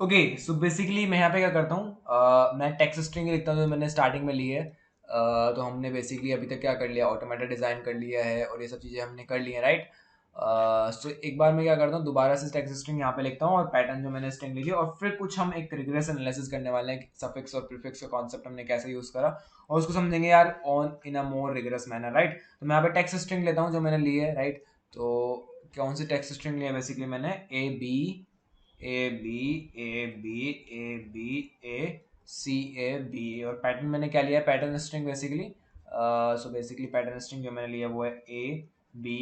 Okay, सो basically मैं यहाँ पे क्या करता हूँ, मैं टेक्स्ट स्ट्रिंग लिखता हूँ जो मैंने स्टार्टिंग में ली है। तो हमने बेसिकली अभी तक क्या कर लिया, ऑटोमेटेड डिज़ाइन कर लिया है और ये सब चीज़ें हमने कर ली हैं, राइट। सो एक बार मैं क्या करता हूँ, दोबारा से टेक्स्ट स्ट्रिंग यहाँ पे लिखता हूँ और पैटर्न जो मैंने स्ट्रिंग लिखी और फिर कुछ हम एक रिग्रेस एनालिसिस करने वाले हैं, सफिक्स और प्रीफिक्स का कॉन्सेप्ट हमने कैसे यूज़ करा और उसको समझेंगे यार on in a more rigorous manner, right. तो मैं यहाँ पे टेक्स्ट स्ट्रिंग लेता हूँ जो मैंने ली है, राइट। तो कौन सी टेक्स्ट स्ट्रिंग ली है, बेसिकली मैंने A B A B A B A B A C A B, और पैटर्न मैंने क्या लिया है, pattern string basically. So basically pattern string जो मैंने लिया वो है B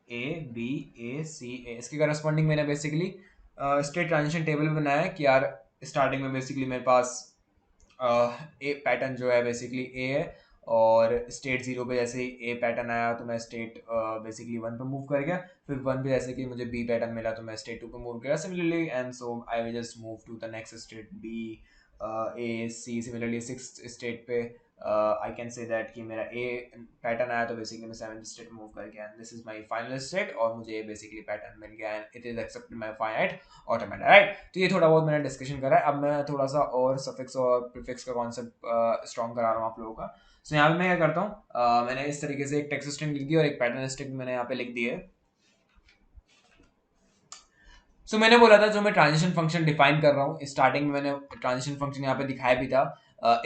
A B A C ए। इसके करस्पॉन्डिंग मैंने बेसिकली स्टेट ट्रांजिशन टेबल बनाया है कि यार स्टार्टिंग में बेसिकली मेरे पास ए पैटर्न जो है बेसिकली ए है, और स्टेट जीरो पे जैसे ही ए पैटर्न आया तो मैं स्टेट बेसिकली वन पे मूव कर गया। फिर वन पे जैसे कि मुझे बी पैटर्न मिला तो मैं स्टेट टू पे मूव किया similarly, and so I will just move to the next state B A C. Similarly six state पे आई कैन से दैट कि मेरा ए पैटर्न आया तो बेसिकली मैं सेवंथ स्टेट मूव कर गया, and this is my final state और मुझे बेसिकली पैटर्न मिल गया and it is accepted my finite automata, right. तो ये थोड़ा बहुत मैंने डिस्कशन करा है। अब मैं थोड़ा सा और सफिक्स और प्रीफिक्स का कॉन्सेप्ट स्ट्रॉन्ग करा रहा हूँ आप लोगों का। सो यहाँ पे मैं क्या करता हूँ, मैंने इस तरीके से एक टेक्स्ट स्ट्रिंग लिख दी और एक पैटर्न स्ट्रिंग मैंने यहाँ पे लिख दी है। सो मैंने बोला था जो मैं ट्रांजिशन फंक्शन डिफाइन कर रहा हूँ, स्टार्टिंग में मैंने ट्रांजिशन फंक्शन यहाँ पे दिखाया भी था,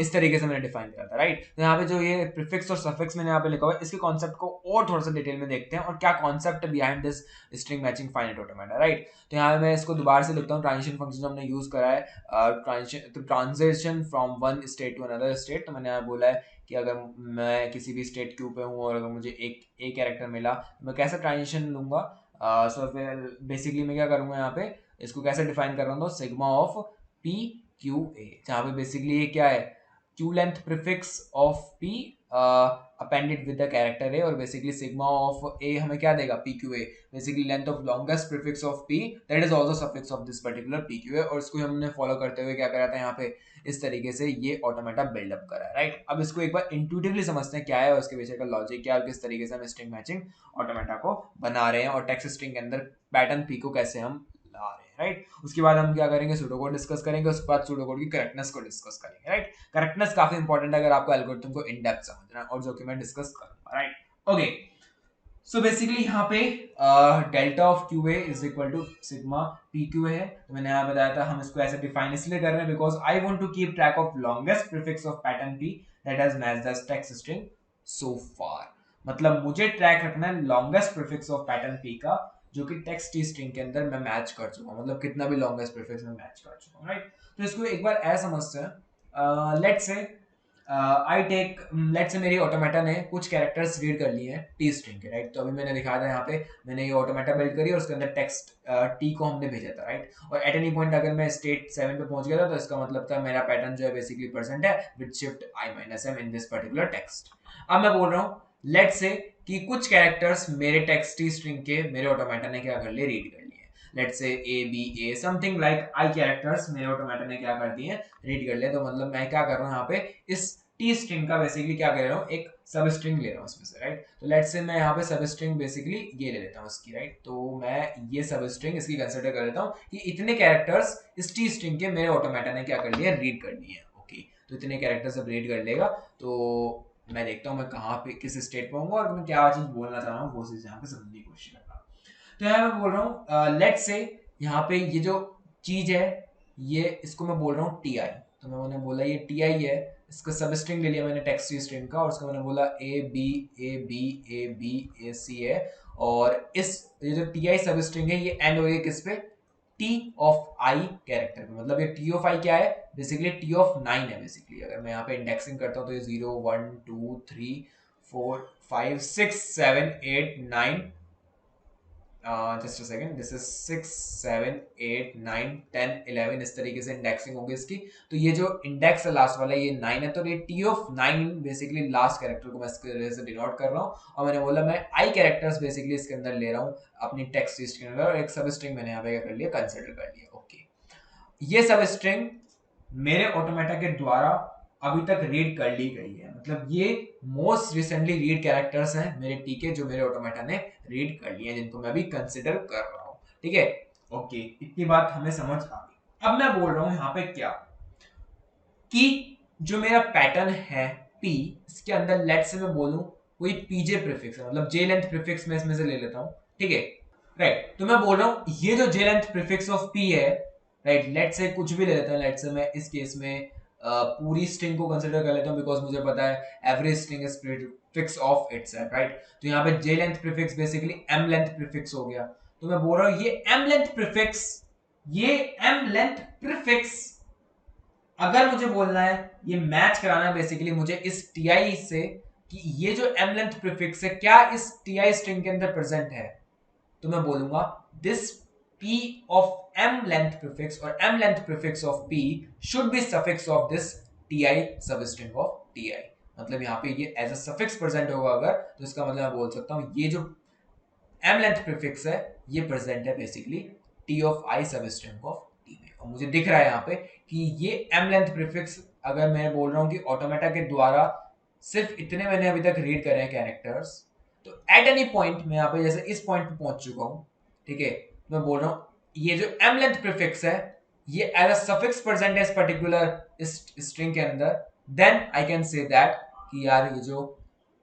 इस तरीके से मैंने डिफाइन करा था, राइट। तो यहाँ पे जो ये प्रीफिक्स और सफिक्स मैंने यहाँ पे लिखा हुआ है, इसके कॉन्सेप्ट को और थोड़ा सा डिटेल में देखते हैं और क्या concept behind this string matching finite automata, right. तो यहाँ पे मैं इसको दोबारा से लिखता हूँ, ट्रांजिशन फंक्शन जो हमने यूज करा है, transition from one state to another state. तो मैंने यहाँ बोला है कि अगर मैं किसी भी स्टेट क्यू पे हूँ और अगर मुझे एक ए कैरेक्टर मिला तो मैं कैसे ट्रांजिशन लूंगा। सो फिर बेसिकली मैं क्या करूंगा, यहाँ पे इसको कैसे डिफाइन कर रहा हूँ, तो sigma of P Q A, जहाँ पे बेसिकली ये क्या है, Q length prefix of P appended with the character A, और बेसिकली सिग्मा ऑफ ए हमें क्या देगा, P Q A, basically length of longest prefix of P that is also suffix of this particular P Q A. और इसको हमने follow करते हुए क्या करा था, यहाँ पे इस तरीके से ये ऑटोमेटा बिल्डअप करा है, राइट। अब इसको एक बार इंट्यूटिवली समझते हैं क्या है और इसके पीछे का लॉजिक क्या है और किस तरीके से हम स्ट्रिंग मैचिंग ऑटोमेटा को बना रहे हैं और टेक्स्ट स्ट्रिंग के अंदर पैटर्न पी को कैसे हम ला रहे हैं, राइट। उसके बाद हम क्या करेंगे, सूडोकोड डिस्कस करेंगे, उसके बाद सूडोकोड की करेक्टनेस को डिस्कस करेंगे, राइट। करेक्टनेस काफी इंपॉर्टेंट है अगर आपको एल्गोरिथम को इन डेप्थ समझना है, और जो कि मैं डिस्कस करूंगा, राइट। ओके, सो बेसिकली यहाँ पे delta of Q A is equal to sigma P Q है। तो मैंने यहाँ बताया था हम इसको ऐसे डिफाइन इसलिए कर रहे हैं because I want to keep track of longest prefix of pattern P that has matched the text string so far. मतलब मुझे ट्रैक रखना है longest prefix of pattern P का जो कि टेक्स्ट टी स्ट्रिंग के अंदर मैं मैच कर चुका हूँ, मतलब कितना भी लॉन्गेस्ट प्रीफिक्स में मैच कर चुका हूँ, राइट। तो इसको एक बार ऐसा समझते हैं, let's say I take, let's say मेरी ऑटोमेटा ने कुछ कैरेक्टर्स रीड कर लिए हैं टी स्ट्रिंग के, राइट। तो अभी मैंने दिखाया था यहाँ पे मैंने ये ऑटोमेटा बिल्ड करी और उसके अंदर टेक्स्ट टी को हमने भेजा था, राइट। और एट एनी पॉइंट अगर मैं स्टेट 7 पे पहुंच गया था तो इसका मतलब था मेरा पैटर्न जो है बेसिकली परसेंट है with shift I minus M in this particular text. अब मैं बोल रहा हूँ लेट्स से कि कुछ कैरेक्टर्स मेरे टेक्स्ट टी स्ट्रिंग के मेरे ऑटोमेटा ने क्या कर लिए, रीड कर लिए। Let's say A B A something like I characters मेरे ऑटोमेटा ने क्या कर दिए, रीड कर लिया। तो मतलब मैं क्या कर रहा हूँ यहाँ पे इस टी स्ट्रिंग का बेसिकली क्या कर रहा हूँ, एक सब स्ट्रिंग ले रहा हूँ इसमें से, राइट। तो लेट्स से मैं यहाँ पे सब स्ट्रिंग बेसिकली ये ले लेता हूँ इसकी, राइट। तो मैं ये सब स्ट्रिंग इसकी कंसिडर कर लेता हूँ कि इतने कैरेक्टर्स इस टी स्ट्रिंग के मेरे ऑटोमेटा ने क्या कर लिया, रीड कर लिए। ओके, तो इतने कैरेक्टर्स जब रीड कर लेगा तो मैं देखता हूँ मैं कहाँ पे किस स्टेट पे हूँ और मैं क्या चीज बोलना चाह रहा हूँ वो चीज यहाँ पे समझने की कोशिश कर रहा हूँ। तो यहाँ मैं बोल रहा हूँ लेट्स से यहाँ पे ये जो चीज है ये इसको मैं बोल रहा हूँ टी आई। तो मैंने बोला ये टी आई है, इसका सब स्ट्रिंग ले लिया मैंने टेक्स्ट स्ट्रिंग का और उसका मैंने बोला A B A B A B A C है। और इस ये जो टी आई सब स्ट्रिंग है ये एंड हो गया किस पे, टी ऑफ आई कैरेक्टर पे। मतलब ये टी ऑफ आई क्या है, बेसिकली टी ऑफ 9 है। बेसिकली अगर मैं यहाँ पे इंडेक्सिंग करता हूँ तो ये 0 1 2 3 4 5 6 7 8 9, just a second, this is 6 7 8 9 10 11, इस तरीके से इंडेक्सिंग होगी इसकी। तो ये जो इंडेक्स है लास्ट वाला ये 9 है, तो ये T of 9 basically last character को मैं इसके वजह से डिनोट कर रहा हूँ। और मैंने बोला मैं आई कैरेक्टर्स बेसिकली इसके अंदर ले रहा हूँ अपनी टेक्स्ट लिस्ट के अंदर, और एक सब स्ट्रिंग मैंने यहाँ पे क्या कर लिया, कंसिडर कर लिया। ओके, ये सब स्ट्रिंग मेरे ऑटोमेटा के द्वारा अभी तक रीड कर ली गई है, मतलब ये मोस्ट रिसेंटली रीड कैरेक्टर्स हैं मेरे टी के जो मेरे ऑटोमेटा ने रीड कर लिए हैं, जिनको मैं अभी कंसिडर कर रहा हूँ, ठीक है। ओके, इतनी बात हमें समझ आ गई। अब मैं बोल रहा हूं यहां पे क्या कि जो मेरा पैटर्न है p, इसके अंदर लेट से मैं बोलूं कोई pj प्रीफिक्स है, मतलब j लेंथ प्रीफिक्स मैं इसमें से ले लेता हूं, ठीक है, राइट। तो मैं बोल रहा हूं ये जो j length prefix of p है, राइट, लेट से कुछ भी ले लेता हूं, लेट से मैं इस केस में पूरी स्ट्रिंग को कंसीडर कर लेता हूं, बिकॉज मुझे पता है every string is prefix of itself, right. तो यहाँ पे j length prefix basically m length prefix हो गया। तो मैं बोल रहा हूं ये m लेंथ प्रीफिक्स, ये m लेंथ प्रीफिक्स अगर मुझे बोलना है, ये मैच कराना है बेसिकली मुझे इस ti से कि ये जो m लेंथ प्रीफिक्स है क्या इस ti स्ट्रिंग के अंदर प्रेजेंट है, तो मैं बोलूंगा this p of m length prefix और m length prefix of p should be suffix of this ti substring of ti। मतलब यहाँ पे ये एज अ सफिक्स प्रेजेंट होगा अगर, तो इसका मतलब मैं बोल सकता हूँ ये जो m लेंथ प्रीफिक्स है ये प्रेजेंट है basically t of i substring of t में। और मुझे दिख रहा है यहाँ पे कि ये m लेंथ प्रीफिक्स अगर मैं बोल रहा हूँ कि ऑटोमेटा के द्वारा सिर्फ इतने मैंने अभी तक रीड करे हैं कैरेक्टर्स, तो एट एनी पॉइंट मैं यहाँ पे जैसे इस पॉइंट पे पहुंच चुका हूँ, ठीक है, मैं बोल रहा हूँ ये जो m लेंथ प्रीफिक्स है ये एज अ सफिक्स प्रेजेंट है इस पर्टिकुलर इस स्ट्रिंग के अंदर, then I can say that कि यार ये जो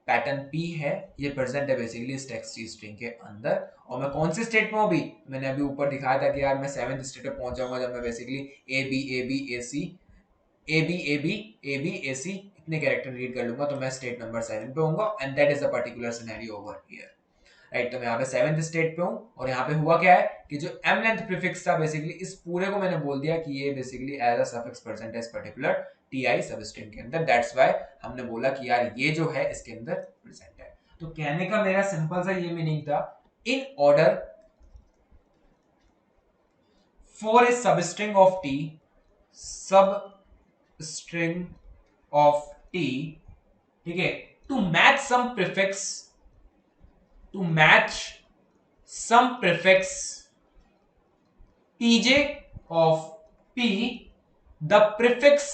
पैटर्न p है ये प्रेजेंट है बेसिकली इस टेक्स्ट स्ट्रिंग के अंदर। और मैं कौन से स्टेट में हूँ अभी, मैंने अभी ऊपर दिखाया था कि यार मैं 7th स्टेट पे पहुंच जाऊंगा जब मैं basically A B A B A C A B A B A B A C इतने कैरेक्टर रीड कर लूंगा, तो मैं स्टेट नंबर 7 पे होऊंगा and that is the particular scenario over here, right. तो मैं यहाँ पे 7th स्टेट पे हूँ और यहाँ पे हुआ क्या है कि जो m लेंथ प्रीफिक्स था बेसिकली इस पूरे को मैंने बोल दिया कि ये basically as a suffix present है इस पर्टिकुलर ti सबस्ट्रिंग के अंदर, दैट्स व्हाई हमने बोला कि यार ये जो है इसके अंदर प्रेजेंट है। तो कहने का मेरा सिंपल सा ये मीनिंग था, in order for a substring of t, substring of t, ठीक है, to match some prefix, to match some prefix pj of p, the prefix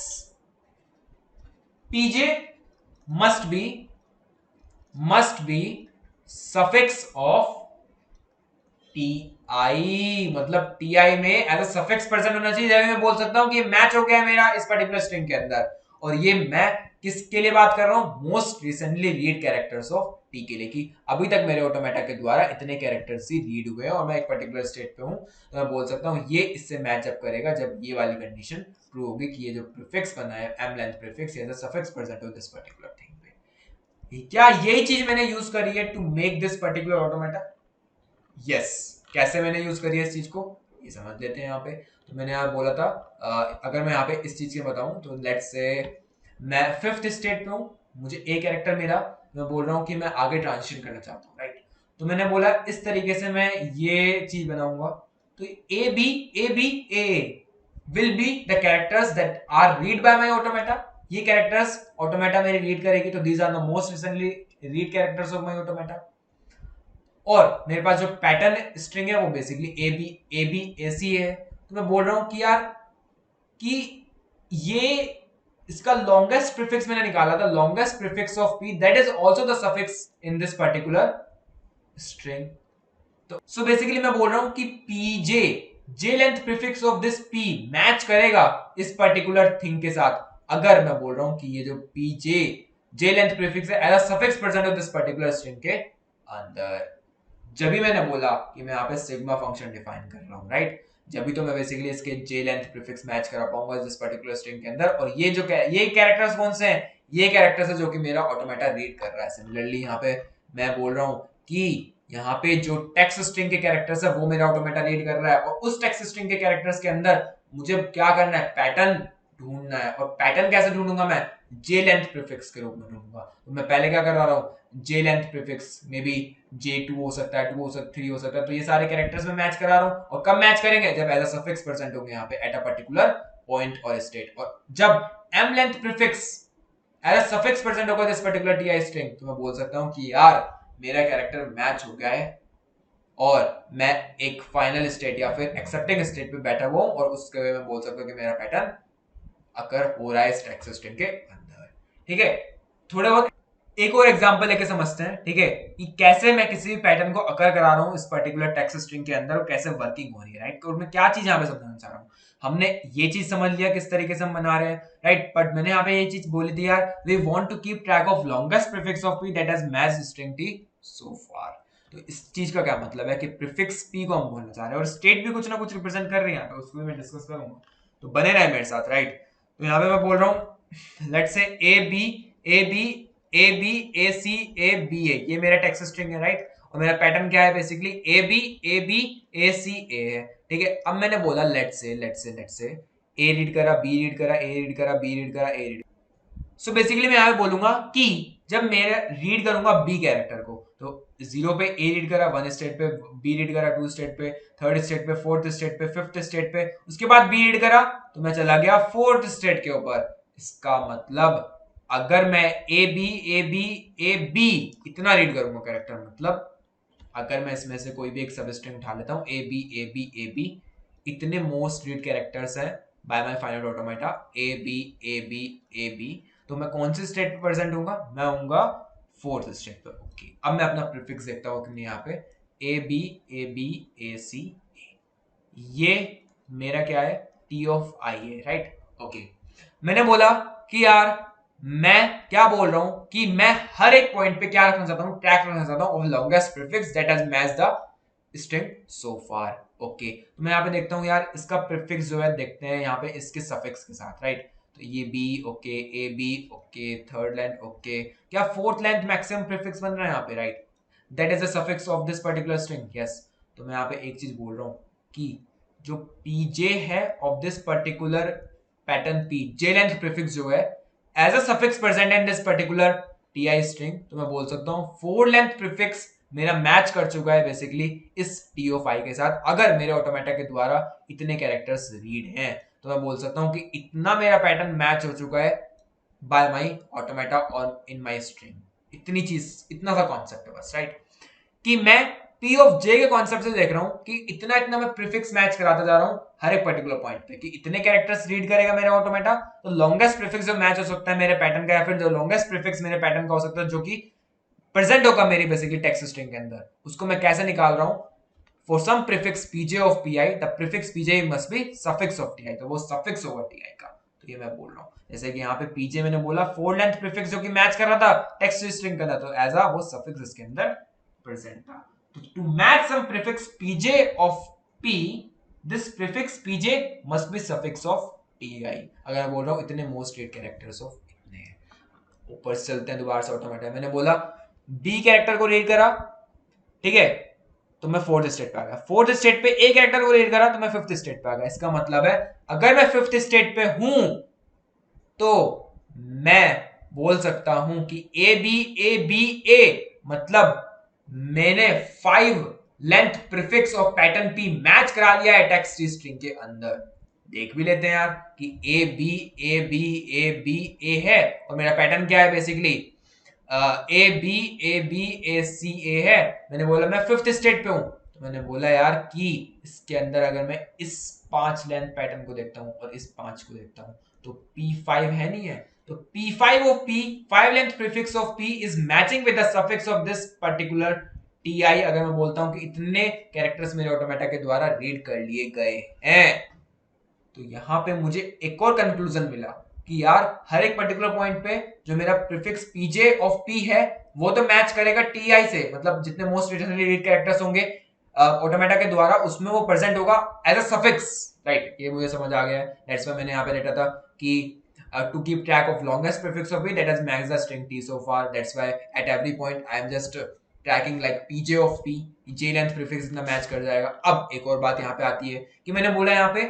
pj must be suffix of ti, मतलब ti में as a suffix present होना चाहिए, जब मैं बोल सकता हूं कि ये मैच हो गया है मेरा इस पर्टिकुलर स्ट्रिंग के अंदर। और ये मैं किसके लिए बात कर रहा हूं, most recently read characters of T के लिए, कि अभी तक मेरे ऑटोमेटा के द्वारा इतने कैरेक्टर्स ही रीड हुए हैं और मैं एक पर्टिकुलर स्टेट पे हूं, तो मैं बोल सकता हूं ये इससे मैचअप करेगा जब ये वाली कंडीशन ट्रू होगी कि ये जो प्रीफिक्स बना है m length prefix as a suffix present हो दिस पर्टिकुलर थिंग पे। क्या यही चीज मैंने यूज करी है to make this particular automata? Yes. कैसे मैंने यूज करी है इस चीज को ये समझ लेते हैं यहाँ पे। तो मैंने यहाँ बोला था अगर मैं यहाँ पे इस चीज के बताऊं तो लेट्स से मैं 5th स्टेट पे हूँ, मुझे ए कैरेक्टर मिला, मैं बोल रहा हूँ कि मैं आगे ट्रांजिशन करना चाहता हूँ, राइट। तो मैंने बोला इस तरीके से मैं ये चीज बनाऊंगा, तो A B A will be the characters that are read by my automata. ये कैरेक्टर्स ऑटोमेटा मेरी रीड करेगी, तो these are the most recently read characters of my automata. और मेरे पास जो पैटर्न स्ट्रिंग है वो basically A B A C है। तो मैं बोल रहा हूं कि यार कि ये इसका लॉन्गेस्ट प्रीफिक्स मैंने निकाला था, longest prefix of P that is also the suffix in this particular string. तो सो बेसिकली मैं बोल रहा हूं कि P J J length prefix of this P match करेगा इस पर्टिकुलर थिंग के साथ, अगर मैं बोल रहा हूं कि ये जो पीजे जे लेंथ प्रीफिक्स है as a suffix present of this particular string के अंदर। जब भी मैंने बोला कि मैं यहाँ पे सिग्मा फंक्शन डिफाइन कर रहा हूँ, राइट, जब भी तो मैं बेसिकली इसके जे लेंथ प्रीफिक्स मैच करा पाऊंगा इस पर्टिकुलर स्ट्रिंग के अंदर। और ये जो ये कैरेक्टर्स कौन से हैं, ये कैरेक्टर्स है जो कि मेरा ऑटोमेटा रीड कर रहा है। सिमिलरली यहाँ पे मैं बोल रहा हूँ कि यहाँ पे जो टेक्स्ट स्ट्रिंग के कैरेक्टर्स है वो मेरा ऑटोमेटा रीड कर रहा है, और उस टेक्स्ट स्ट्रिंग के कैरेक्टर्स के अंदर मुझे क्या करना है, पैटर्न ढूंढना है। और पैटर्न कैसे ढूंढूंगा मैं, जे लेंथ प्रीफिक्स के रूप में ढूंढूंगा। तो मैं पहले क्या कर रहा हूँ, J length prefix may be J2 हो सकता है, 2 हो सकता है, 3 हो सकता है, तो ये सारे कैरेक्टर्स में मैच करा रहा हूं। और कब मैच करेंगे, जब एज अ सफिक्स प्रेजेंट होंगे यहाँ पे एट अ पर्टिकुलर पॉइंट और स्टेट। और जब m length prefix as a suffix present होगा दिस पर्टिकुलर ti स्ट्रिंग, तो मैं बोल सकता हूं कि यार मेरा कैरेक्टर मैच हो गया है और मैं एक फाइनल स्टेट या फिर एक्सेप्टिंग स्टेट पे बैठा हुआ हूं, और उसके वे में बोल सकता हूं कि मेरा पैटर्न अकर हो रहा है इस टेक्स्ट स्ट्रिंग के अंदर। ठीक है, थोड़े बहुत एक और एग्जांपल लेके समझते हैं, ठीक है, कि कैसे मैं किसी भी पैटर्न को अकर करा रहा हूं इस पर्टिकुलर टेक्स्ट स्ट्रिंग के अंदर और कैसे वर्किंग हो रही है, राइट। और मैं क्या चीज यहां पे समझाना चाह रहा हूं, हमने ये चीज समझ लिया किस तरीके से हम बना रहे हैं, राइट। बट मैंने यहाँ पे ये चीज बोली थी यार, we want to keep track of longest prefix of P that has matched string T so far. तो इस चीज का क्या मतलब है कि प्रीफिक्स पी को हम बोलना चाह रहे हैं और स्टेट भी कुछ ना कुछ रिप्रेजेंट कर रही है, तो उसको मैं डिस्कस करूंगा, तो बने रहे मेरे साथ, राइट। तो यहाँ पे मैं बोल रहा हूँ let's say A B A B A B A C A B A, ये मेरा टेक्स्ट स्ट्रिंग है, राइट। और मेरा पैटर्न क्या है, basically A B A C ए है, ठीक है। अब मैंने बोला लेट्स से ए रीड करा, बी रीड करा, ए रीड करा, बी रीड करा, ए रीड। सो बेसिकली मैं यहाँ पे बोलूंगा कि जब मैं रीड करूंगा बी कैरेक्टर को, तो 0 पे ए रीड करा, 1 स्टेट पे, बी रीड करा 2 स्टेट पे, 3rd स्टेट पे, 4th स्टेट पे, 5th स्टेट पे, उसके बाद बी रीड करा तो मैं चला गया 4th स्टेट के ऊपर। इसका मतलब अगर मैं ए बी इतना रीड करूंगा कैरेक्टर, मतलब अगर मैं इसमें से कोई भी एक सब स्ट्रिंग उठा लेता हूं, ए बी इतने मोस्ट रीड कैरेक्टर्स हैं by my finite automata, A B, तो मैं कौन से स्टेट पे प्रेजेंट होऊंगा, मैं होऊंगा 4th स्टेट पे। ओके, अब मैं अपना प्रीफिक्स देखता हूं कि यहाँ पे ए बी ए सी ए, ये मेरा क्या है, टी ऑफ आई है, राइट। ओके, मैंने बोला कि यार मैं क्या बोल रहा हूं कि मैं हर एक पॉइंट पे क्या रखना चाहता हूं, ट्रैक रखना चाहता हूं of longest prefix that has matched the string so far. Okay, तो मैं यहाँ पे देखता हूँ यार इसका प्रीफिक्स जो है, देखते हैं यहाँ पे इसके सफिक्स के साथ, राइट। तो ये B okay, A B okay, 3rd length okay, क्या 4th लेंथ मैक्सिमम प्रीफिक्स बन रहा है यहाँ पे, right. That is the suffix of this particular string, yes. तो मैं यहाँ पे एक चीज बोल रहा हूँ कि जो पीजे है of this particular pattern P, J length prefix जो है as a suffix present in this particular T string, तो मैं बोल सकता हूँ 4 लेंथ प्रीफिक्स मेरा मैच कर चुका है बेसिकली इस टी ऑफ आई के साथ। अगर मेरे ऑटोमेटा के द्वारा इतने कैरेक्टर्स रीड हैं तो मैं बोल सकता हूँ कि इतना मेरा पैटर्न मैच हो चुका है by my automata on in my string. इतनी चीज, इतना सा कॉन्सेप्ट है बस, राइट। कि मैं पी ऑफ जे के कॉन्सेप्ट से देख रहा हूं कि इतना मैं प्रीफिक्स मैच कराता जा रहा हूं हर एक पर्टिकुलर पॉइंट पे, कि इतने कैरेक्टर्स रीड करेगा मेरा ऑटोमेटा, तो लॉन्गेस्ट प्रीफिक्स जो मैच हो सकता है मेरे पैटर्न का, या फिर जो लॉन्गेस्ट प्रीफिक्स मेरे पैटर्न का हो सकता है जो कि प्रेजेंट होगा मेरी बेसिकली टेक्स्ट स्ट्रिंग के अंदर, उसको मैं कैसे निकाल रहा हूं। For some prefix P J of P I, the prefix P J must be suffix of T I, तो वो सफिक्स होगा टी आई का। तो ये मैं बोल रहा हूं, जैसे कि यहाँ पे पीजे मैंने बोला 4 लेंथ प्रीफिक्स जो कि मैच कर रहा था टेक्स्ट स्ट्रिंग के अंदर, तो एज अ वो सफिक्स इसके अंदर प्रेजेंट था। To match some prefix pj of p, this prefix pj must be suffix of ti। अगर मैं बोल रहा हूं इतने मोस्ट रीड कैरेक्टर्स ऑफ इतने हैं, ऊपर से चलते हैं दोबारा से ऑटोमेटिक। मैंने बोला b कैरेक्टर को रीड करा, ठीक है, तो मैं 4th स्टेट पे आ गया। 4th स्टेट पे a कैरेक्टर को रीड करा तो मैं 5th स्टेट पे आ गया। इसका मतलब है अगर मैं 5th स्टेट पे हूं तो मैं बोल सकता हूं कि ए बी ए, मतलब मैंने 5 length prefix of pattern P match करा लिया है टेक्स्ट स्ट्रिंग के अंदर। देख भी लेते हैं यार कि ए बी ए है और मेरा पैटर्न क्या है basically A B A C ए है। मैंने बोला मैं 5th स्टेट पे हूं, तो मैंने बोला यार कि इसके अंदर अगर मैं इस 5 लेंथ पैटर्न को देखता हूं और इस 5 को देखता हूं तो P5 है नहीं है, तो P5 of P, 5 length prefix of P is matching with the suffix of this particular TI। अगर मैं बोलता हूं कि इतने कैरेक्टर्स मेरे ऑटोमेटा के द्वारा रीड कर लिए गए हैं, तो यहां पे मुझे एक और कंक्लूजन मिला कि यार हर एक पर्टिकुलर पॉइंट पे जो मेरा प्रीफिक्स पीजे ऑफ पी है वो तो मैच करेगा टीआई से, मतलब जितने मोस्ट रिटर्नली रीड कैरेक्टर्स होंगे ऑटोमेटा के द्वारा उसमें वो प्रेजेंट होगा एज अ सफिक्स, राइट। ये मुझे समझ आ गया है। दैट्स व्हाई मैंने यहां पे लिखा था कि to keep track of longest prefix of p that has maxed the string t so far, that's why at every point I am just tracking like pj of p, j length prefix इतना match कर जाएगा। अब एक और बात यहाँ पे आती है कि मैंने बोला यहाँ पे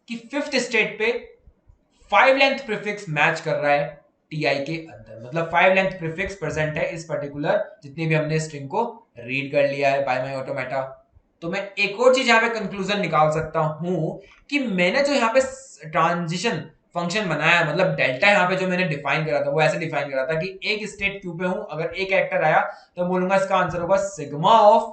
कि 5th स्टेट पे 5 लेंथ प्रीफिक्स मैच कर रहा है टीआई के अंदर, मतलब 5 लेंथ प्रीफिक्स प्रेजेंट है इस पर्टिकुलर जितनी भी हमने स्ट्रिंग को रीड कर लिया है बाय माय ऑटोमेटा। तो मैं एक और चीज यहाँ पे कंक्लूजन निकाल सकता हूं कि मैंने जो यहाँ पे ट्रांजिशन फंक्शन बनाया, मतलब डेल्टा यहाँ पे जो मैंने डिफाइन करा था वो ऐसे डिफाइन करा था कि एक स्टेट क्यू पे हूं, अगर एक कैरेक्टर आया तो बोलूंगा इसका आंसर होगा सिग्मा ऑफ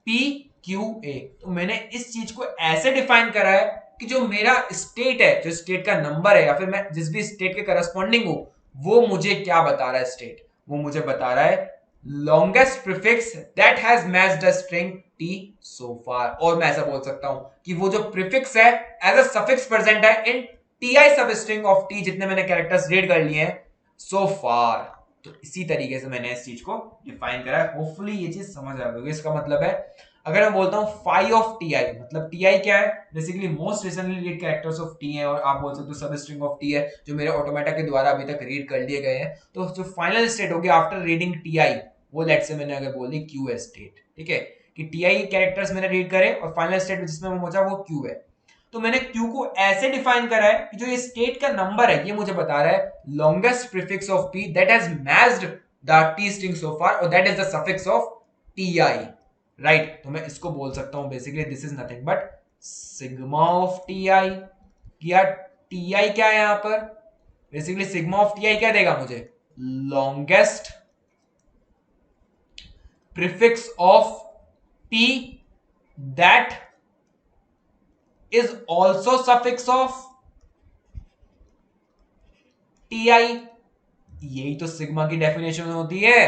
पी क्यू ए। तो मैंने इस चीज को ऐसे डिफाइन करा है कि जो मेरा स्टेट है, जो स्टेट का नंबर है या फिर मैं जिस भी स्टेट के करस्पॉन्डिंग हूं, वो मुझे क्या बता रहा है स्टेट, वो मुझे बता रहा है longest prefix that has matched the string t so far। और मैं ऐसा बोल सकता हूं कि वो जो प्रीफिक्स है एज अ सफिक्स प्रेजेंट है इन ti सब स्ट्रिंग ऑफ t, जितने मैंने कैरेक्टर्स रीड कर लिए हैं so far। तो इसी तरीके से मैंने इस चीज को डिफाइन करा है। होपफुली ये चीज समझ आ गई। इसका मतलब है अगर मैं बोलता हूं फाई ऑफ टी आई, मतलब टी आई क्या है, basically most recently read characters of T है, और आप बोल सकते हो सब स्ट्रिंग ऑफ टी है जो मेरे ऑटोमेटा के द्वारा अभी तक रीड कर लिए गए हैं। तो जो फाइनल स्टेट होगी आफ्टर रीडिंग टी आई, वो लेट से मैंने अगर बोल दी क्यू है स्टेट, ठीक है, कि टी आई कैरेक्टर्स मैंने रीड करे और फाइनल स्टेट जिसमें वो पहुंचा वो क्यू है। तो मैंने क्यू को ऐसे डिफाइन करा है कि जो ये स्टेट का नंबर है ये मुझे बता रहा है longest prefix of P that has matched the T string so far, और that is the suffix of T I, right. तो मैं इसको बोल सकता हूं basically this is nothing but sigma of T I. या टी आई क्या है यहां पर, basically sigma of T I क्या देगा मुझे, longest prefix of p that is also suffix of ti। यही तो सिग्मा की डेफिनेशन होती है।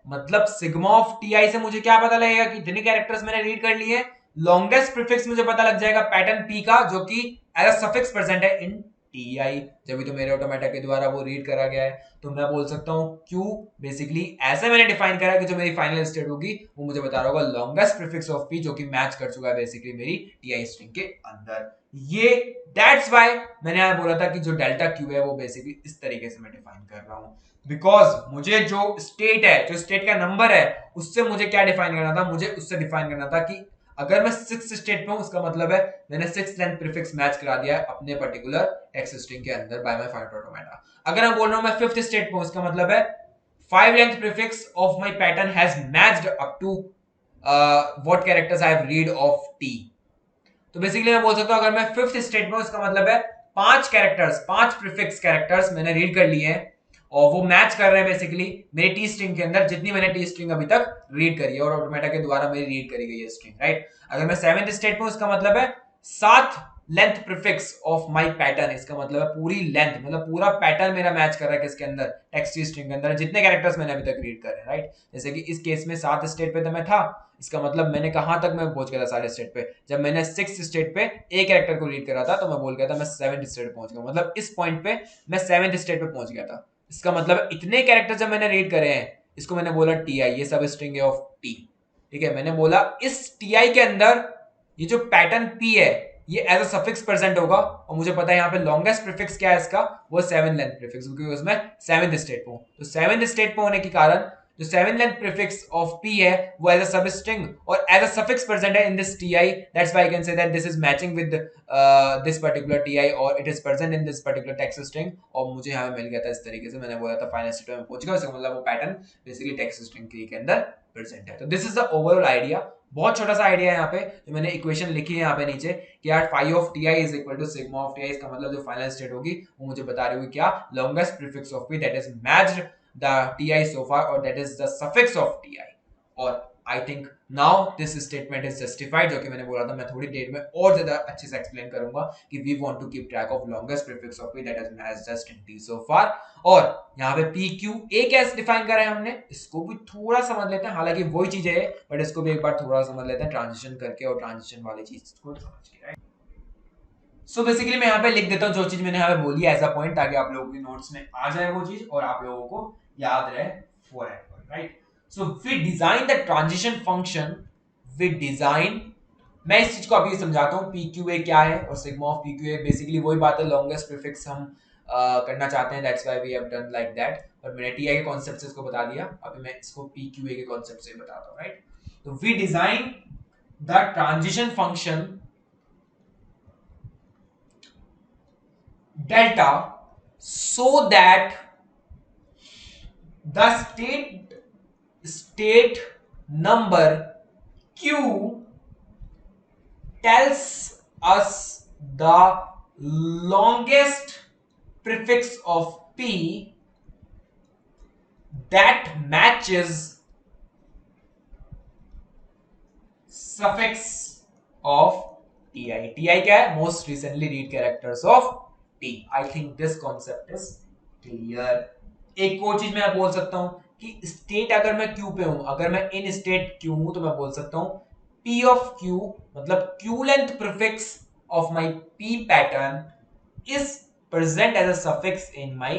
मतलब सिग्मा ऑफ टी से मुझे क्या पता लगेगा कि जितने कैरेक्टर्स मैंने रीड कर लिए, लॉन्गेस्ट प्रीफिक्स मुझे पता लग जाएगा पैटर्न पी का जो कि एज अ सफिक्स प्रेजेंट है इन टी आई, जब तो मेरे ऑटोमेटा के द्वारा वो रीड करा गया है। तो मैं बोल सकता हूं क्यू बेसिकली ऐसे मैंने डिफाइन करा कि जो मेरी फाइनल स्टेट होगी वो मुझे बता रहा होगा लॉन्गेस्ट प्रीफिक्स ऑफ पी जो कि मैच कर चुका है बेसिकली मेरी टी स्ट्रिंग के अंदर। ये दैट्स व्हाई मैंने यहां बोला था कि जो डेल्टा क्यू है वो बेसिकली इस तरीके से मैं डिफाइन कर रहा हूं, बिकॉज मुझे जो स्टेट है, जो स्टेट का नंबर है, उससे मुझे क्या डिफाइन करना था, मुझे उससे डिफाइन करना था कि अगर मैं सिक्स स्टेट में हूं उसका मतलब है मैंने सिक्स लेंथ प्रीफिक्स मैच करा दिया है अपने पर्टिकुलर टेक्स्ट स्ट्रिंग के अंदर बाय माय फाइनल ऑटोमेटा। अगर मैं बोल रहा हूं मैं फिफ्थ स्टेट में हूं उसका मतलब है five length prefix of my pattern has matched up to what characters I have read of T. तो बेसिकली मैं बोल सकता हूं अगर मैं फिफ्थ स्टेट में हूं उसका मतलब है पांच कैरेक्टर्स, पांच प्रीफिक्स कैरेक्टर्स मैंने रीड कर लिए हैं और वो मैच कर रहे हैं बेसिकली मेरी टी स्ट्रिंग के अंदर जितनी मैंने टी स्ट्रिंग अभी तक रीड करी है और ऑटोमेटा के द्वारा मेरी रीड करी गई है स्ट्रिंग, राइट। अगर मैं सेवेंथ स्टेट में उसका मतलब है सात length prefix of my pattern, इसका मतलब है पूरी लेंथ, मतलब पूरा पैटर्न मेरा मैच कर रहा है किसके अंदर, टेक्स्ट स्ट्रिंग के अंदर जितने कैरेक्टर्स मैंने अभी तक रीड करे, राइट। जैसे कि इस केस में सात स्टेट पे तो मैं था, इसका मतलब मैंने कहां तक मैं पहुंच गया था सारे स्टेट पे, जब मैंने सिक्स स्टेट पे एक कैरेक्टर को रीड करा था तो मैं बोल गया था मैं सेवेंथ स्टेट पे पहुंच गया, मतलब इस पॉइंट पे मैं सेवेंथ स्टेट पे पहुंच गया था। इसका मतलब इतने कैरेक्टर जब मैंने रीड करे हैं, इसको मैंने बोला टी आई, ये सब स्ट्रिंग है ऑफ टी, ठीक है। मैंने बोला इस टी आई के अंदर ये जो पैटर्न पी है ये एज अ सफिक्स प्रेजेंट होगा, और मुझे पता है यहाँ पे लॉन्गेस्ट प्रीफिक्स क्या है इसका, वो सेवन लेंथ प्रीफिक्स, क्योंकि उसमें सेवेंथ स्टेट पे हूं। तो सेवेंथ स्टेट पे होने के कारण जो seven length prefix of p है वो एज अ सब स्ट्रिंग और एज अ सफिक्स प्रेजेंट है in this ti, that's why I can say that this is matching with this particular ti और it is present in this particular text string, और मुझे यहाँ मिल गया था इस तरीके से। मैंने बोला था फाइनल स्टेट में पहुंच गया, इसका मतलब वो पैटर्न बेसिकली टेक्स्ट स्ट्रिंग के अंदर प्रेजेंट है। तो this is the overall idea, बहुत छोटा सा आइडिया है यहाँ पे जो मैंने इक्वेशन लिखी है यहाँ पे नीचे कि यार phi of T I is equal to sigma of T I, इसका मतलब जो फाइनल स्टेट होगी वो मुझे बता रही होगी क्या, longest prefix of P that is matched the ti so far or that is the suffix of ti। और I think now this statement is justified, जो कि मैंने बोला था मैं थोड़ी देर में और ज्यादा अच्छे से एक्सप्लेन करूंगा कि we want to keep track of longest prefix of p that has matched just in t so far। और यहाँ पे pq a कैसे डिफाइन करा है हमने, इसको भी थोड़ा समझ लेते हैं, हालांकि वही चीज है बट इसको भी एक बार थोड़ा समझ लेते हैं ट्रांजिशन करके और ट्रांजिशन वाली चीज को समझ के, राइट। सो बेसिकली मैं यहाँ पे लिख देता हूँ जो चीज मैंने यहाँ पे बोली एज अ पॉइंट, ताकि आप लोगों की नोट्स में आ जाए वो चीज और आप लोगों को याद रहे forever, right. So we design the transition function, we design, मैं इस चीज को अभी समझाता हूँ पी क्यू ए क्या है और sigma of P Q A, basically वही बात है, लॉन्गेस्ट प्रीफिक्स हम करना चाहते हैं, that's why we have done like that, और मैंने टी आई के कॉन्सेप्ट से इसको बता दिया, अभी मैं इसको पी क्यू ए के कॉन्सेप्ट से बताता हूँ, राइट। तो we design the transition function delta so that the state number q tells us the longest prefix of p that matches suffix of ti। ti क्या है, most recently read characters of t। I think this concept is clear। एक और चीज मैं बोल सकता हूं कि स्टेट अगर मैं क्यू पे हूं, अगर मैं इन स्टेट क्यू हूं, तो मैं बोल सकता हूं पी ऑफ क्यू, मतलब Q length prefix of my P pattern is present as a suffix in my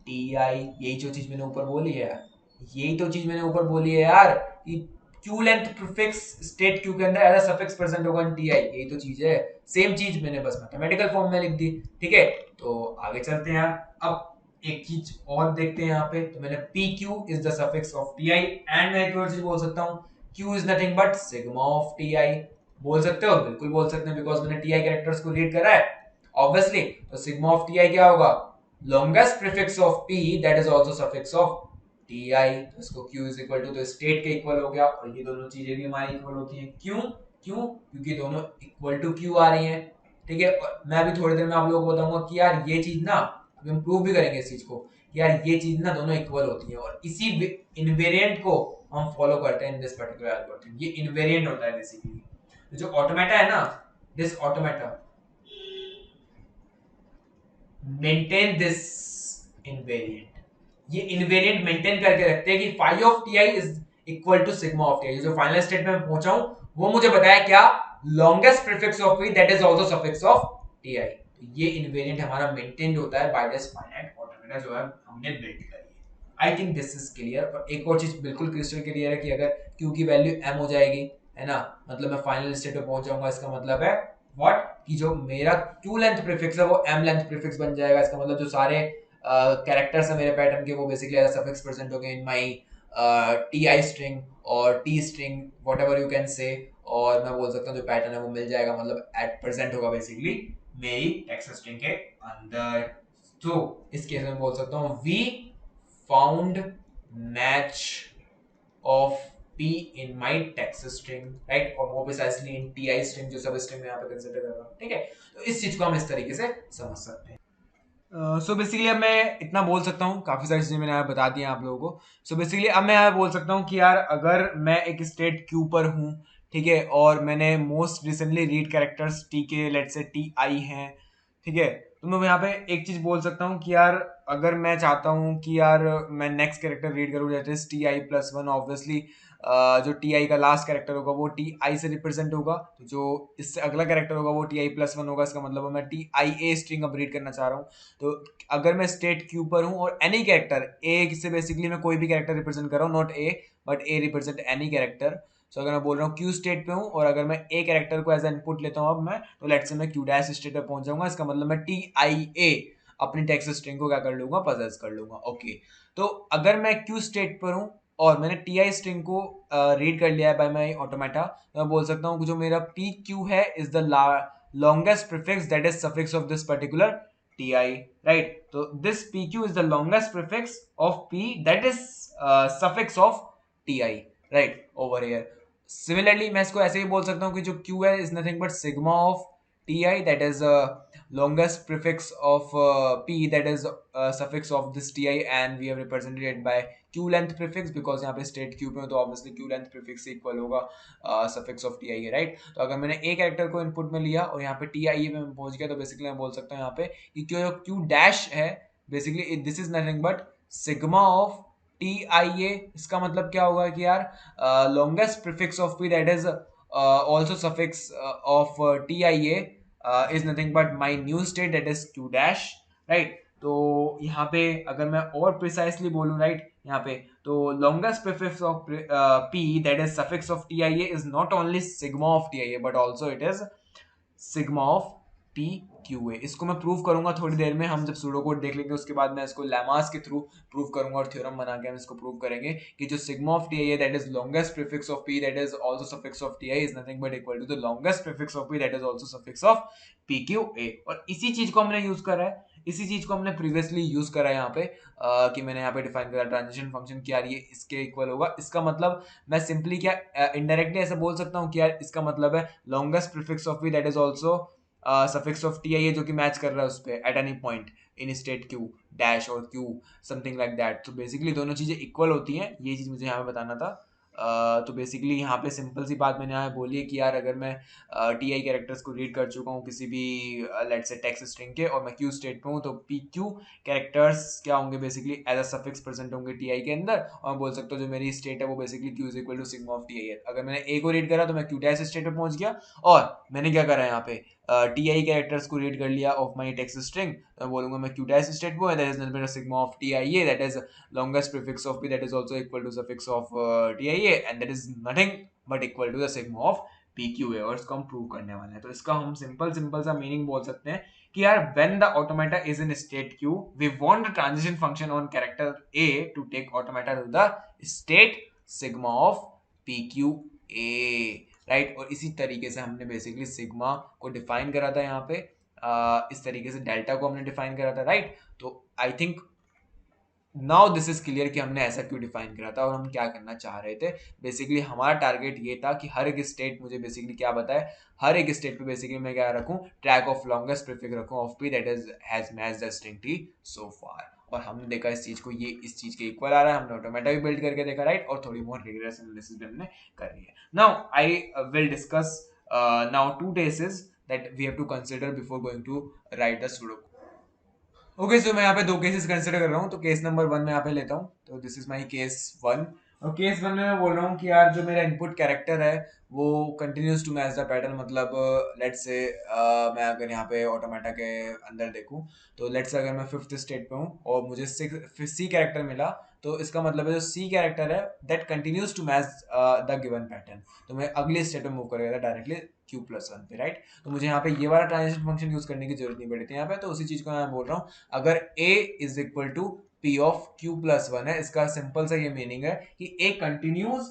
T I. यही जो चीज मैंने ऊपर बोली है यार, यही तो चीज मैंने ऊपर बोली है यार, कि Q length prefix state Q के अंदर एज अ सफिक्स प्रेजेंट होगा इन टी आई। यही तो चीज है, सेम चीज मैंने बस मैथमेटिकल फॉर्म में लिख दी। ठीक है, तो आगे चलते हैं यार। अब एक चीज और देखते हैं यहाँ पे, तो मैंने P Q is the suffix of T I, and मैं एक और चीज बोल सकता हूँ, Q is nothing but sigma of T आई। बोल सकते हो, बिल्कुल बोल सकते हैं, बिकॉज मैंने टी आई कैरेक्टर्स को रीड करा है ऑब्वियसली। तो सिग्मा ऑफ टी आई क्या होगा, longest prefix of p that is also suffix of ti। तो इसको q is equal to, तो स्टेट के इक्वल हो गया, और ये दोनों चीजें भी हमारी इक्वल होती हैं। क्यों? क्यों? क्योंकि दोनों इक्वल टू q आ रही हैं। ठीक है, और मैं अभी थोड़ी देर में आप लोगों को बताऊंगा कि यार ये चीज ना, अभी हम प्रूव भी करेंगे इस चीज को, कि यार ये चीज ना दोनों इक्वल होती है, और इसी इनवेरिएंट को हम फॉलो करते हैं इन दिस पर्टिकुलर एल्गोरिथम। ये इनवेरिएंट होता है बेसिकली। जो ऑटोमेटा है ना, this automata maintain this invariant, ये इनवेरिएंट मेंटेन करके रखते हैं कि phi of T I is equal to sigma of T I. जो फाइनल स्टेट में पहुंचा हूं, वो मुझे बताया क्या, longest prefix of P that is also suffix of T I. तो ये इनवेरिएंट हमारा मेंटेन्ड होता है बाय दिस फाइनाइट ऑटोमेटा जो है हमने बिल्ड करी है। I think this is clear. और एक और चीज बिल्कुल क्रिस्टल क्लियर है कि अगर q की वैल्यू m हो जाएगी, है ना, मतलब मैं फाइनल स्टेट पे पहुंच जाऊंगा, इसका मतलब है व्हाट, कि जो मेरा q लेंथ प्रीफिक्स है वो m लेंथ प्रीफिक्स बन जाएगा। इसका मतलब जो सारे कैरेक्टर्स है मेरे पैटर्न के, वो बेसिकली एज सफिक्स प्रेजेंट होंगे in my T I string और T string, whatever you can say. और मैं बोल सकता हूँ जो पैटर्न है वो मिल जाएगा, मतलब एट प्रेजेंट होगा बेसिकली मेरी टेक्स्ट स्ट्रिंग के अंदर। तो इस केस में बोल सकता हूँ we found match of p in my text string, right, or more precisely in ti string जो सब स्ट्रिंग में यहाँ पे कंसीडर कर रहा हूँ। ठीक है, तो इस चीज को हम इस तरीके से समझ सकते हैं। सो बेसिकली अब मैं इतना बोल सकता हूँ, काफी सारी चीजें मैंने यहाँ बता दी हैं आप लोगों को। सो बेसिकली अब मैं यहाँ बोल सकता हूँ कि यार अगर मैं एक स्टेट क्यू पर हूँ, ठीक है, और मैंने most recently read characters T के लेट से टी आई हैं, ठीक है, तो मैं यहाँ पे एक चीज बोल सकता हूँ कि यार अगर मैं चाहता हूँ कि यार मैं नेक्स्ट कैरेक्टर रीड करूँ that is T I plus one, obviously जो टी आई का लास्ट कैरेक्टर होगा वो टी आई से रिप्रेजेंट होगा, तो जो इससे अगला कैरेक्टर होगा वो टी आई प्लस वन होगा। इसका मतलब मैं टी आई ए स्ट्रिंग अब रीड करना चाह रहा हूँ। तो अगर मैं स्टेट क्यू पर हूँ और एनी कैरेक्टर ए से, बेसिकली मैं कोई भी कैरेक्टर रिप्रेजेंट कर रहा हूँ, not A but A represent any character. So अगर मैं बोल रहा हूँ क्यू स्टेट पे हूँ और अगर मैं ए कैरेक्टर को एज इनपुट लेता हूँ अब मैं, तो लेट्स से मैं क्यू डैश स्टेट पे पहुंच जाऊंगा। इसका मतलब मैं टी आई ए अपनी टेक्स्ट स्ट्रिंग को क्या कर लूंगा, पजेस कर लूंगा। ओके, तो अगर मैं क्यू स्टेट पर हूँ और मैंने टी आई स्ट्रिंग को रीड कर लिया है बाय माई ऑटोमेटा, तो मैं बोल सकता हूँ कि जो मेरा पी क्यू है is the longest prefix that is suffix of this particular ti, right? So this pq is the longest prefix of p that is suffix of ti, right, over here. Similarly मैं इसको ऐसे ही बोल सकता हूँ कि जो q है is nothing but sigma of ti that is longest prefix of p that is suffix of this ti, and we have represented it by q length prefix because यहाँ पे state q पे हो, तो obviously q length prefix से equal होगा suffix of ti है, right? तो अगर मैंने a कैरेक्टर को इनपुट में लिया और यहाँ पे ti पे मैं पहुंच गया, तो बेसिकली मैं बोल सकता हूँ यहाँ पे कि q डैश है basically this is nothing but sigma of T I A. इसका मतलब क्या होगा कि यार longest prefix of P that is also suffix of T I A is nothing but my new state that is Q dash, right? तो यहाँ पे अगर मैं और प्रिसाइसली बोलूँ, राइट, यहाँ पे तो longest prefix of p that is suffix of tia is not only sigma of tia but also it is sigma of pqa। इसको मैं प्रूव करूंगा थोड़ी देर में, हम जब सूडो कोड देख लेंगे उसके बाद मैं इसको लेमास के थ्रू प्रूव करूंगा और थ्योरम बना के हम इसको प्रूव करेंगे कि जो sigma of tia that is longest prefix of p that is also suffix of ti is nothing but equal to the longest prefix of p that is also suffix of pqa। और इसी चीज को हमने use करा है, इसी चीज को हमने प्रीवियसली यूज करा है यहाँ पे कि मैंने यहाँ पे डिफाइन करा ट्रांजिशन फंक्शन कि यार ये इसके इक्वल होगा। इसका मतलब मैं सिंपली क्या इनडायरेक्टली ऐसा बोल सकता हूँ कि यार इसका मतलब है longest prefix of V that is also suffix of T I है जो कि मैच कर रहा है उस पे at any point in state Q dash और क्यू समथिंग लाइक दैट। तो बेसिकली दोनों चीजें इक्वल होती हैं, ये चीज मुझे यहाँ पे बताना था। तो बेसिकली यहाँ पे सिंपल सी बात मैंने यहाँ बोली है कि यार अगर मैं टी आई कैरेक्टर्स को रीड कर चुका हूँ किसी भी लेट्स से टेक्स्ट स्ट्रिंग के और मैं क्यू स्टेट में हूँ, तो पी क्यू कैरेक्टर्स क्या होंगे basically as a suffix present होंगे टी आई के अंदर, और मैं बोल सकता हूँ जो मेरी स्टेट है वो basically Q is equal to sigma of T I है। अगर मैंने ए को रीड करा तो मैं क्यू डैश स्टेट पे पहुंच गया, और मैंने क्या करा यहाँ पे टी आई कैरेक्टर्स को रीड कर लिया ऑफ माई टेक्स्ट स्ट्रिंग, मैं बोलूंगा मैं क्यू डैश स्टेट पे हूँ, that is nothing but sigma of T I A, that is longest prefix of p that is also equal to suffix of tia, and that is nothing but equal to the sigma of pqa, और इसको हम prove करने वाले हैं। तो इसका हम simple simple सा मीनिंग बोल सकते हैं कि यार when the automata is in state q, we want the transition function on character a to take automata to the state sigma of pqa, right. और इसी तरीके से हमने बेसिकली सिग्मा को डिफाइन करा था यहाँ पे, इस तरीके से डेल्टा को हमने डिफाइन करा था, राइट। तो I think now this is clear कि हमने ऐसा क्यों डिफाइन करा था और हम क्या करना चाह रहे थे। बेसिकली हमारा टारगेट ये था कि हर एक स्टेट मुझे बेसिकली क्या बताए, हर एक स्टेट पे बेसिकली मैं क्या रखूं, ट्रैक ऑफ लॉन्गेस्ट प्रीफिक्स रखूं of P that is has matched the string T so far, और हमने देखा इस चीज को, ये इस चीज के इक्वल आ रहा है। हमने ऑटोमेटा भी बिल्ड करके देखा, राइट, और थोड़ी बहुत रिग्रेस एनालिसिस भी हमने कर ली है। Now I will discuss now two cases that we have to consider before going to write the sudoku. Okay, so मैं यहाँ पे दो केसेस कंसिडर कर रहा हूँ। तो केस नंबर 1 मैं यहाँ पे लेता हूँ, तो दिस इज माय केस 1। और केस 1 में मैं बोल रहा हूँ कि यार जो मेरा इनपुट कैरेक्टर है वो continues to match the pattern, मतलब लेट्स से मैं अगर यहाँ पे ऑटोमेटा के अंदर देखूँ, तो लेट्स से अगर मैं फिफ्थ स्टेट पे हूँ और मुझे सी कैरेक्टर मिला, तो इसका मतलब है जो सी कैरेक्टर है that continues to match the given pattern, तो मैं अगले स्टेट में मूव करेगा डायरेक्टली क्यू प्लस वन पे, राइट। तो मुझे यहाँ पे ये वाला ट्रांजिशन फंक्शन यूज करने की जरूरत नहीं पड़ी थी यहाँ पे, तो उसी चीज को मैं बोल रहा हूँ। अगर a is equal to p of q plus one है, इसका सिंपल सा ये मीनिंग है कि a continues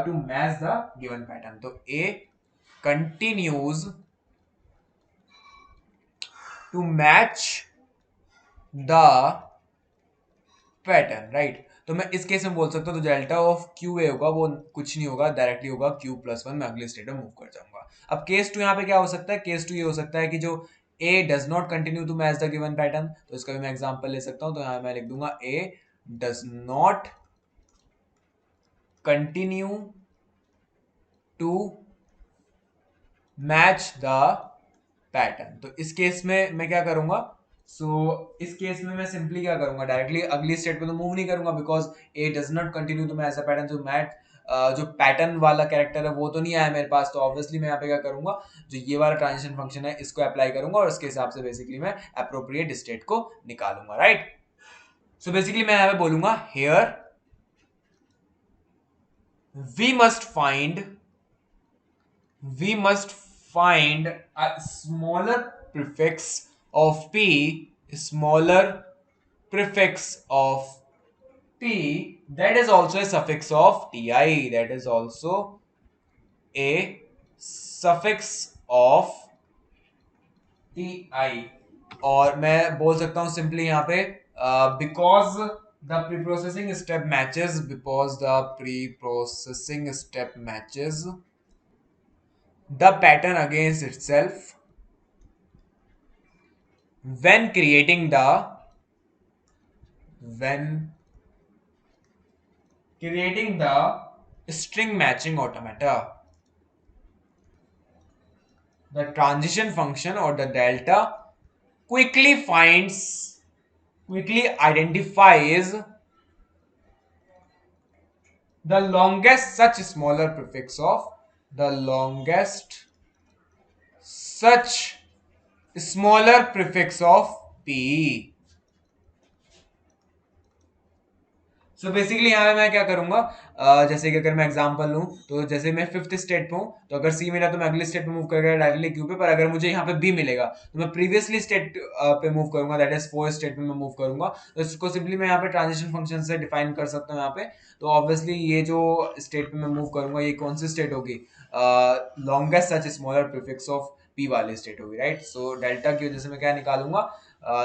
to match the given pattern, तो a continues to match the pattern, right. तो मैं इस केस में बोल सकता हूँ तो डेल्टा ऑफ क्यू ए होगा वो कुछ नहीं होगा, डायरेक्टली होगा क्यू प्लस वन, मैं अगले स्टेट में मूव कर जाऊंगा। अब केस 2 यहाँ पे क्या हो सकता है, केस 2 ये हो सकता है कि जो A does not continue to match the given pattern, तो इसका भी मैं एग्जांपल ले सकता हूँ। तो यहाँ मैं लिख दूंगा A does not continue to match the pattern. तो इस केस में मैं क्या करूंगा, इस केस में मैं सिंपली क्या करूंगा, डायरेक्टली अगली स्टेट पे तो मूव नहीं करूंगा, because A does not continue to match the pattern, जो पैटर्न वाला कैरेक्टर है वो तो नहीं आया मेरे पास, तो ऑब्वियसली मैं यहाँ पे क्या करूंगा, जो ये वाला ट्रांजिशन फंक्शन है इसको अप्लाई करूंगा और उसके हिसाब से बेसिकली मैं अप्रोप्रिएट स्टेट को निकालूंगा, राइट। सो बेसिकली मैं यहाँ पे बोलूंगा here we must find a smaller prefix of p, smaller prefix of p that is also a suffix of ti, that is also a suffix of ti, और मैं बोल सकता हूं सिंपली यहाँ पे because the pre processing step matches, because the pre processing step matches the pattern against itself when creating the string matching automata. The transition function or the delta quickly identifies the longest such smaller prefix of p. So basically यहाँ पे मैं क्या करूंगा, जैसे कि अगर मैं example लूं, तो जैसे मैं फिफ्थ स्टेट पे हूँ, तो अगर सी मिला तो मैं अगली स्टेट पे मूव करेगा डायरेक्टली क्यू पे, पर अगर मुझे यहाँ पे बी मिलेगा तो मैं प्रीवियसली स्टेट पे मूव करूंगा, दैट इज फोर्थ स्टेट में मैं मूव करूंगा। तो इसको सिंपली मैं यहाँ पे ट्रांजिशन फंक्शन से डिफाइन कर सकता हूँ यहाँ पे। तो ऑब्वियसली ये जो स्टेट पे मैं मूव करूंगा ये कौन सी स्टेट होगी, longest such smaller prefix of P वाली स्टेट होगी, राइट। सो डेल्टा की वजह से मैं क्या निकालूंगा,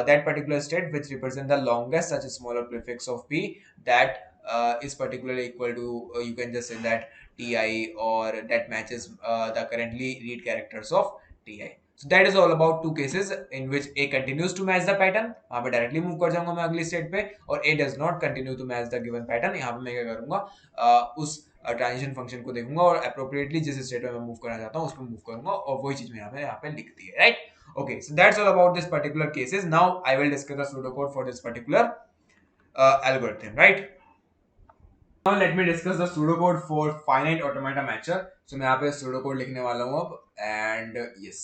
that particular state which represent the longest such a smaller prefix of p that is particularly equal to you can just say that ti, or that matches the currently read characters of ti. So that is all about two cases in which a continues to match the pattern, वहाँ पे directly move कर जाऊंगा मैं अगली state पे, और a does not continue to match the given pattern, यहाँ पे मैं क्या करूंगा, उस ट्रांजिशन फंक्शन को देखूंगा और अप्रोप्रिएटली जिस स्टेट में मैं मूव करना चाहता हूँ उस पर मूव करूंगा और वही चीज मैंने यहाँ पे लिख दी है, right? Okay, so that's all about this particular cases. Now I will discuss the pseudocode for this particular algorithm, right? Now let me discuss the pseudocode for finite automata matcher. So मैं यहाँ पे pseudocode लिखने वाला हूँ अब, and yes,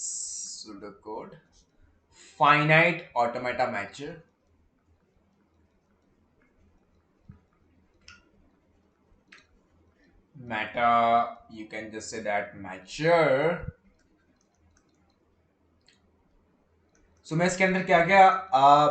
pseudocode finite automata matcher. Meta, you can just say that matcher. So मैं इसके अंदर क्या क्या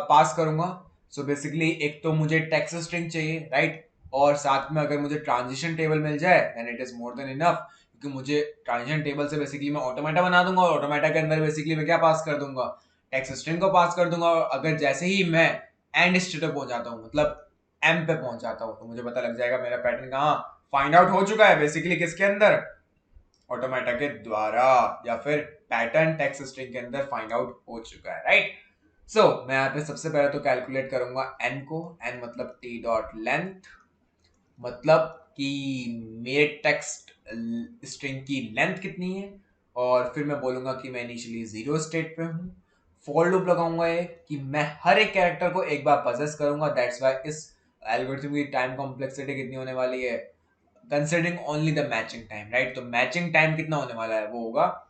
पास करूंगा? So basically एक तो मुझे टेक्स्ट स्ट्रिंग चाहिए, राइट? और साथ में अगर मुझे ट्रांजिशन टेबल मिल जाए then it is more than enough, क्योंकि मुझे ट्रांजिशन टेबल से बेसिकली मैं ऑटोमेटा बना दूंगा और ऑटोमेटा के अंदर बेसिकली मैं क्या पास कर दूंगा? टेक्स्ट स्ट्रिंग को पास कर दूंगा। और अगर जैसे ही मैं एंड स्टेट पे पहुंच जाता हूँ, मतलब एम पे पहुंच जाता हूँ, तो मुझे पता लग जाएगा मेरा पैटर्न कहाँ फाइंड आउट हो चुका है, बेसिकली किसके अंदर? ऑटोमेटा के द्वारा, या फिर पैटर्न टेक्स्ट स्ट्रिंग के अंदर फाइंड आउट हो चुका है, राइट? सो मैं यहाँ पे सबसे पहले तो कैलकुलेट करूंगा एन को। एन मतलब टी डॉट लेंथ, मतलब कि मेरे टेक्स्ट स्ट्रिंग की लेंथ कितनी है। और फिर मैं बोलूंगा कि मैं इनिशियली जीरो स्टेट पे हूँ। फॉर लूप लगाऊंगा कि मैं हर एक कैरेक्टर को एक बार पोजेस करूंगा। दैट्स व्हाई इस एल्गोरिथम की टाइम कॉम्प्लेक्सिटी कितनी होने वाली है, considering only the matching time, right? तो मैचिंग टाइम कितना होने वाला है, वो होगा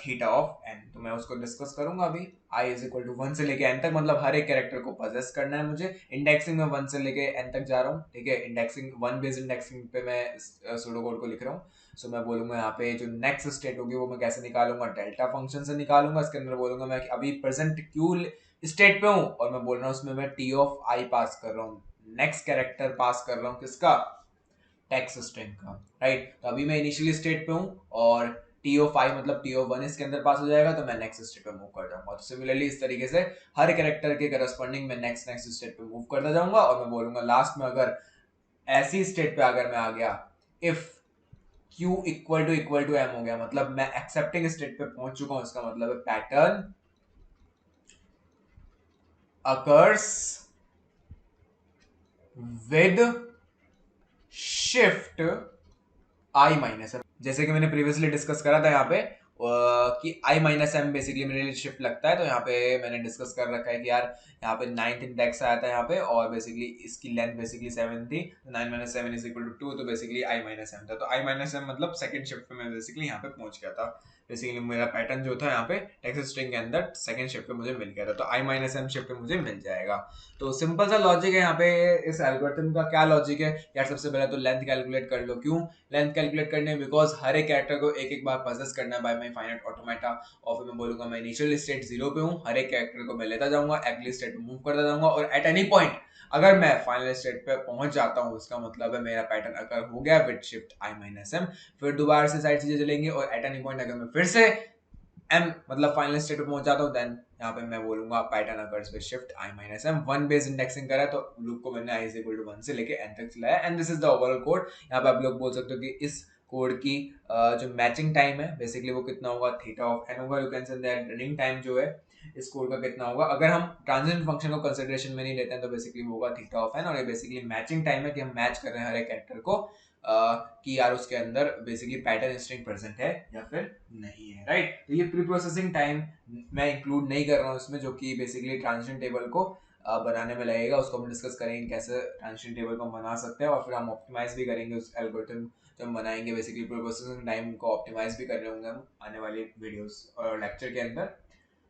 थीटा ऑफ एन। तो मैं उसको डिस्कस करूंगा अभी। आई इज इक्वल टू 1 से लेके एन तक, मतलब हर एक कैरेक्टर को पोजेस करना है मुझे। इंडेक्सिंग में 1 से लेके एन तक जा रहा हूँ, ठीक है? इंडेक्सिंग 1 बेस्ड इंडेक्सिंग पे मैं सूडो कोड को लिख रहा हूँ। सो मैं बोलूंगा यहाँ पे जो नेक्स्ट स्टेट होगी वो मैं कैसे निकालूंगा? डेल्टा फंक्शन से निकालूंगा। इसके अंदर बोलूंगा मैं अभी प्रेजेंट क्यू स्टेट पे हूँ और मैं बोल रहा हूँ उसमें मैं टी ऑफ आई पास कर रहा हूँ। नेक्स्ट कैरेक्टर पास कर रहा हूँ किसका? टेक्स्ट स्ट्रिंग का, राइट? तो अभी मैं इनिशियली स्टेट पे हूँ और टी ओ 5 मतलब टी ओ 1 इसके अंदर पास हो जाएगा, तो मैं नेक्स्ट स्टेट पे मूव कर जाऊंगा। तो सिमिलरली इस तरीके से हर कैरेक्टर के करस्पॉन्डिंग मैं नेक्स्ट नेक्स्ट स्टेट पे मूव करता जाऊंगा। और मैं बोलूंगा लास्ट में अगर ऐसी स्टेट पे अगर मैं आ गया, if q equal to m हो गया, मतलब मैं एक्सेप्टिंग स्टेट पे पहुंच चुका हूं, इसका मतलब है pattern occurs with shift I minus M. जैसे कि मैंने प्रीवियसली डिस्कस करा था यहाँ पे कि आई माइनस एम बेसिकली मेरे लिए शिफ्ट लगता है। तो यहाँ पे मैंने डिस्कस कर रखा है कि यार यहाँ पे 9th इंडेक्स आया था यहाँ पे, और बेसिकली इसकी लेंथ बेसिकली 7 थी। 9 माइनस 7 इज इक्वल टू 2, तो बेसिकली आई माइनस एम था। तो आई माइनस एम मतलब सेकंड शिफ्ट पे मैं बेसिकली यहाँ पे पहुंच गया था। बेसिकली मेरा पैटर्न जो था यहाँ पे टेक्स्ट स्ट्रिंग के अंदर सेकंड शिफ्ट पे मुझे मिल गया था, तो आई माइनस एम शिफ्ट पे मुझे मिल जाएगा। तो सिंपल सा लॉजिक है यहाँ पे। इस एल्गोरिथम का क्या लॉजिक है यार? सबसे पहले तो लेंथ कैलकुलेट कर लो। क्यों लेंथ कैलकुलेट करने? बिकॉज हर एक कैरेक्टर को एक एक बार प्रोसेस करना है बाय माय फाइनाइट ऑटोमेटा। और फिर मैं बोलूंगा मैं इनिशियल स्टेट 0 पे हूँ, हर एक कैरेक्टर को मैं लेता जाऊंगा, अगली स्टेट मूव करता जाऊंगा, और एट एनी पॉइंट अगर मैं फाइनल स्टेट पे पहुंच जाता हूँ, इसका मतलब है मेरा पैटर्न अगर हो गया with shift I minus M. फिर दोबारा से साइड चीजें चलेंगी और एट एनी पॉइंट अगर मैं फिर से एम मतलब फाइनल स्टेट पे पहुंच जाता हूँ, देन यहाँ पे मैं बोलूंगा pattern occurs with shift I minus M. 1 base indexing करा तो लूप को मैंने आई इज इक्वल टू 1 से लेके एन तक चलाया, and this is the overall code. यहाँ पे आप लोग बोल सकते हो कि इस कोड की जो मैचिंग टाइम है बेसिकली वो कितना होगा? थीटा ऑफ एन होगा। You can say that running time जो है इस कोड का कितना होगा? अगर हम ट्रांजिशन फंक्शन को कंसिडरेशन में नहीं लेते हैं तो बेसिकली वो होगा थीटा ऑफ एन। और ये बेसिकली मैचिंग टाइम है कि हम मैच कर रहे हैं हर एक कैरेक्टर को कि यार उसके अंदर बेसिकली पैटर्न स्ट्रिंग प्रेजेंट है या फिर नहीं है, राइट? तो ये प्री प्रोसेसिंग टाइम मैं इंक्लूड नहीं कर रहा हूँ इसमें, जो कि बेसिकली ट्रांजिशन टेबल को बनाने में लगेगा। उसको हम डिस्कस करेंगे कैसे ट्रांजिशन टेबल को बना सकते हैं, और फिर हम ऑप्टिमाइज भी करेंगे उस एल्गोरिथम जो हम बनाएंगे। बेसिकली प्री प्रोसेसिंग टाइम को ऑप्टिमाइज भी कर रहे होंगे हम आने वाले वीडियोस और लेक्चर के अंदर।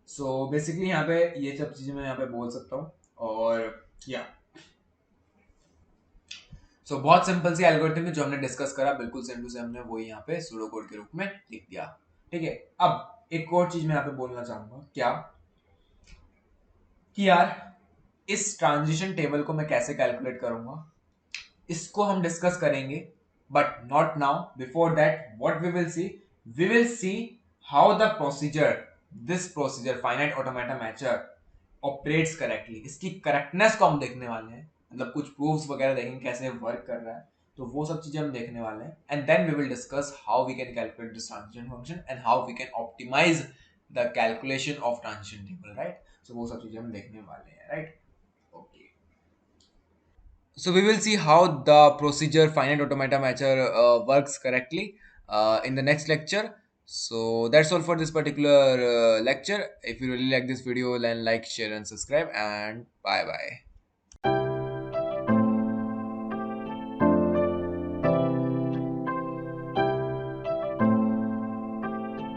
सो बेसिकली यहाँ पे ये सब चीज़ें मैं यहाँ पे बोल सकता हूँ। और या सो बहुत सिंपल सी एल्गोरिथम है जो हमने डिस्कस करा, बिल्कुल सेम टू सेम हमने वही यहाँ पे सूडो कोड के रूप में लिख दिया, ठीक है? अब एक और चीज मैं यहाँ पे बोलना चाहूंगा, क्या कि यार इस ट्रांजिशन टेबल को मैं कैसे कैलकुलेट करूंगा, इसको हम डिस्कस करेंगे, but not now. Before that what we will see how the procedure, this procedure finite automata matcher operates correctly. इसकी करेक्टनेस को हम देखने वाले हैं, मतलब कुछ प्रूफ्स वगैरह देखेंगे कैसे वर्क कर रहा है, तो वो सब चीजें हम देखने वाले हैं। And then we will discuss how we can calculate this transition function and how we can optimize the calculation of transition table, right? So वो सब चीजें हम देखने वाले हैं, right? Okay. So we will see how the procedure finite automata matcher works correctly in the next lecture. So that's all for this particular lecture. If you really like this video, then like, share, and subscribe. And bye bye.